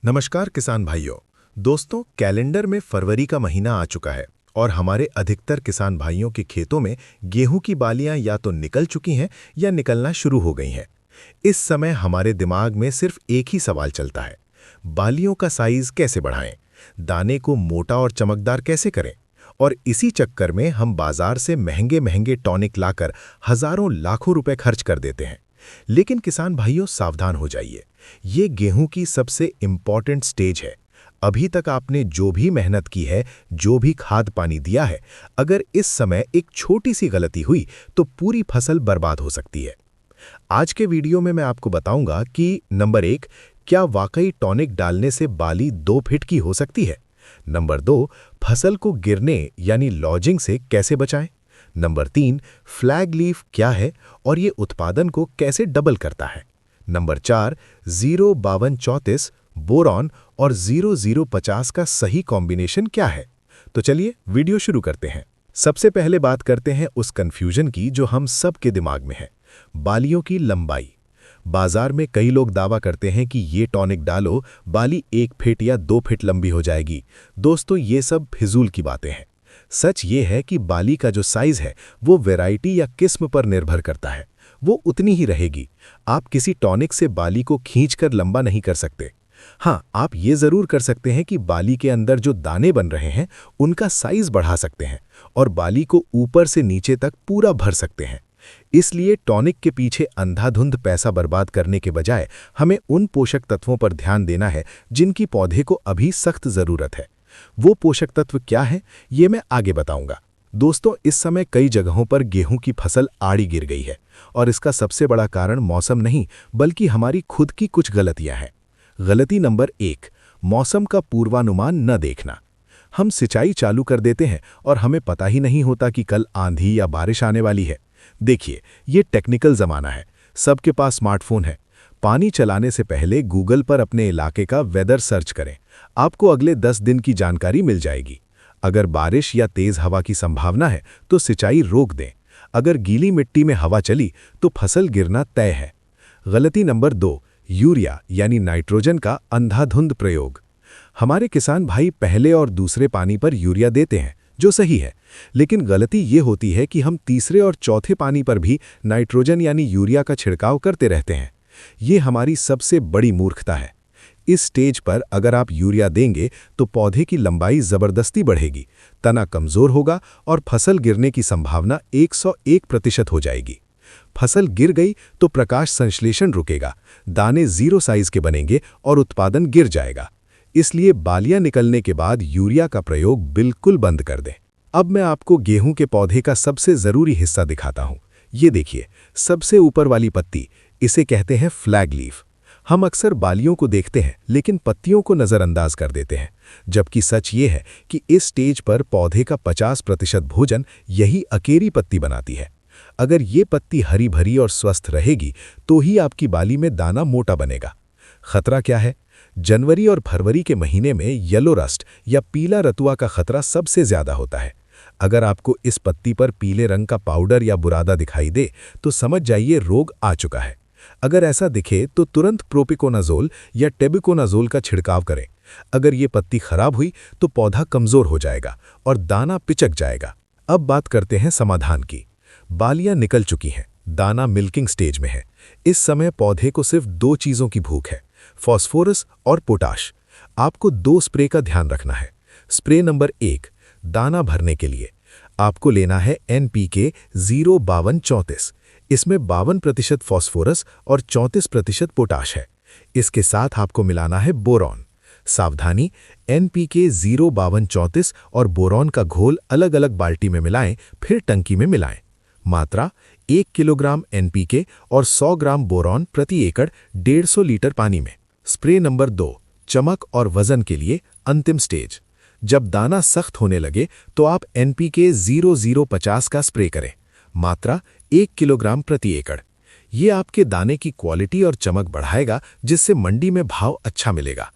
नमस्कार किसान भाइयों। दोस्तों, कैलेंडर में फरवरी का महीना आ चुका है और हमारे अधिकतर किसान भाइयों के खेतों में गेहूं की बालियां या तो निकल चुकी हैं या निकलना शुरू हो गई हैं। इस समय हमारे दिमाग में सिर्फ एक ही सवाल चलता है, बालियों का साइज कैसे बढ़ाएं, दाने को मोटा और चमकदार कैसे करें। और इसी चक्कर में हम बाजार से महंगे महंगे टॉनिक लाकर हजारों लाखों रुपए खर्च कर देते हैं। लेकिन किसान भाइयों, सावधान हो जाइए, ये गेहूं की सबसे इंपॉर्टेंट स्टेज है। अभी तक आपने जो भी मेहनत की है, जो भी खाद पानी दिया है, अगर इस समय एक छोटी सी गलती हुई तो पूरी फसल बर्बाद हो सकती है। आज के वीडियो में मैं आपको बताऊंगा कि नंबर 1, क्या वाकई टॉनिक डालने से बाली 2 फीट की हो सकती है। नंबर 2, फसल को गिरने यानी लॉजिंग से कैसे बचाएं। नंबर 3, फ्लैग लीफ क्या है और ये उत्पादन को कैसे डबल करता है। नंबर 4, 05234 बोरॉन और 0050 का सही कॉम्बिनेशन क्या है। तो चलिए वीडियो शुरू करते हैं। सबसे पहले बात करते हैं उस कंफ्यूजन की जो हम सब के दिमाग में है, बालियों की लंबाई। बाजार में कई लोग दावा करते हैं कि ये टॉनिक डालो, बाली 1 फीट या 2 फीट लंबी हो जाएगी। दोस्तों, ये सब फिजूल की बातें हैं। सच ये है कि बाली का जो साइज है वो वैरायटी या किस्म पर निर्भर करता है, वो उतनी ही रहेगी। आप किसी टॉनिक से बाली को खींचकर लंबा नहीं कर सकते। हाँ, आप ये जरूर कर सकते हैं कि बाली के अंदर जो दाने बन रहे हैं उनका साइज बढ़ा सकते हैं और बाली को ऊपर से नीचे तक पूरा भर सकते हैं। इसलिए टॉनिक के पीछे अंधाधुंध पैसा बर्बाद करने के बजाय हमें उन पोषक तत्वों पर ध्यान देना है जिनकी पौधे को अभी सख्त जरूरत है। वो पोषक तत्व क्या है, ये मैं आगे बताऊंगा। दोस्तों, इस समय कई जगहों पर गेहूं की फसल आड़ी गिर गई है और इसका सबसे बड़ा कारण मौसम नहीं बल्कि हमारी खुद की कुछ गलतियां हैं। गलती नंबर 1, मौसम का पूर्वानुमान न देखना। हम सिंचाई चालू कर देते हैं और हमें पता ही नहीं होता कि कल आंधी या बारिश आने वाली है। देखिए, ये टेक्निकल जमाना है, सबके पास स्मार्टफोन है। पानी चलाने से पहले गूगल पर अपने इलाके का वेदर सर्च करें, आपको अगले 10 दिन की जानकारी मिल जाएगी। अगर बारिश या तेज हवा की संभावना है तो सिंचाई रोक दें। अगर गीली मिट्टी में हवा चली तो फसल गिरना तय है। गलती नंबर 2, यूरिया यानी नाइट्रोजन का अंधाधुंध प्रयोग। हमारे किसान भाई पहले और दूसरे पानी पर यूरिया देते हैं, जो सही है, लेकिन गलती ये होती है कि हम तीसरे और चौथे पानी पर भी नाइट्रोजन यानी यूरिया का छिड़काव करते रहते हैं। ये हमारी सबसे बड़ी मूर्खता है। इस स्टेज पर अगर आप यूरिया देंगे तो पौधे की लंबाई जबरदस्ती बढ़ेगी, तना कमजोर होगा और फसल गिरने की संभावना 101% हो जाएगी। फसल गिर गई तो प्रकाश संश्लेषण रुकेगा, दाने 0 साइज के बनेंगे और उत्पादन गिर जाएगा। इसलिए बालियां निकलने के बाद यूरिया का प्रयोग बिल्कुल बंद कर दें। अब मैं आपको गेहूं के पौधे का सबसे जरूरी हिस्सा दिखाता हूं। ये देखिए, सबसे ऊपर वाली पत्ती, इसे कहते हैं फ्लैग लीफ। हम अक्सर बालियों को देखते हैं लेकिन पत्तियों को नज़रअंदाज कर देते हैं, जबकि सच ये है कि इस स्टेज पर पौधे का 50% भोजन यही अकेली पत्ती बनाती है। अगर ये पत्ती हरी भरी और स्वस्थ रहेगी तो ही आपकी बाली में दाना मोटा बनेगा। खतरा क्या है? जनवरी और फरवरी के महीने में येलो रस्ट या पीला रतुआ का खतरा सबसे ज्यादा होता है। अगर आपको इस पत्ती पर पीले रंग का पाउडर या बुरादा दिखाई दे तो समझ जाइए रोग आ चुका है। अगर ऐसा दिखे तो तुरंत प्रोपिकोनाजोल या टेबिकोनाजोल का छिड़काव करें। अगर ये पत्ती खराब हुई तो पौधा कमजोर हो जाएगा और दाना पिचक जाएगा। अब बात करते हैं समाधान की। बालियां निकल चुकी हैं, दाना मिल्किंग स्टेज में है। इस समय पौधे को सिर्फ 2 चीजों की भूख है, फास्फोरस और पोटाश। आपको 2 स्प्रे का ध्यान रखना है। स्प्रे नंबर 1, दाना भरने के लिए आपको लेना है NPK 05234। इसमें 52% फास्फोरस और 34% पोटाश है। इसके साथ आपको मिलाना है बोरॉन। सावधानी, NPK 05234 और बोरॉन का घोल अलग अलग बाल्टी में मिलाएं, फिर टंकी में मिलाएं। मात्रा 1 किलोग्राम NPK और 100 ग्राम बोरॉन प्रति एकड़ 150 लीटर पानी में। स्प्रे नंबर 2, चमक और वजन के लिए अंतिम स्टेज। जब दाना सख्त होने लगे तो आप NPK 0050 का स्प्रे करें। मात्रा 1 किलोग्राम प्रति एकड़। ये आपके दाने की क्वालिटी और चमक बढ़ाएगा, जिससे मंडी में भाव अच्छा मिलेगा।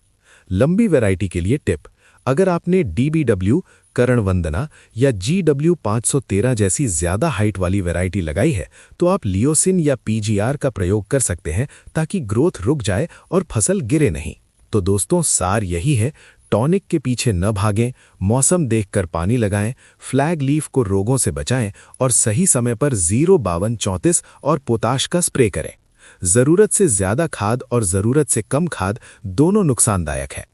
लंबी वैरायटी के लिए टिप, अगर आपने DBW, करण वंदना या GW 513 जैसी ज्यादा हाइट वाली वैरायटी लगाई है तो आप लियोसिन या PGR का प्रयोग कर सकते हैं ताकि ग्रोथ रुक जाए और फसल गिरे नहीं। तो दोस्तों सार यही है, टॉनिक के पीछे न भागें, मौसम देखकर पानी लगाएं, फ्लैग लीफ को रोगों से बचाएं और सही समय पर 05234 और पोटाश का स्प्रे करें। ज़रूरत से ज़्यादा खाद और ज़रूरत से कम खाद दोनों नुकसानदायक है।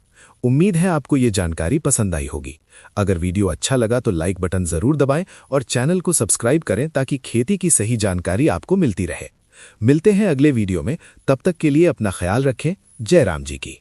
उम्मीद है आपको ये जानकारी पसंद आई होगी। अगर वीडियो अच्छा लगा तो लाइक बटन ज़रूर दबाएं और चैनल को सब्सक्राइब करें ताकि खेती की सही जानकारी आपको मिलती रहे। मिलते हैं अगले वीडियो में, तब तक के लिए अपना ख्याल रखें। जय राम जी की।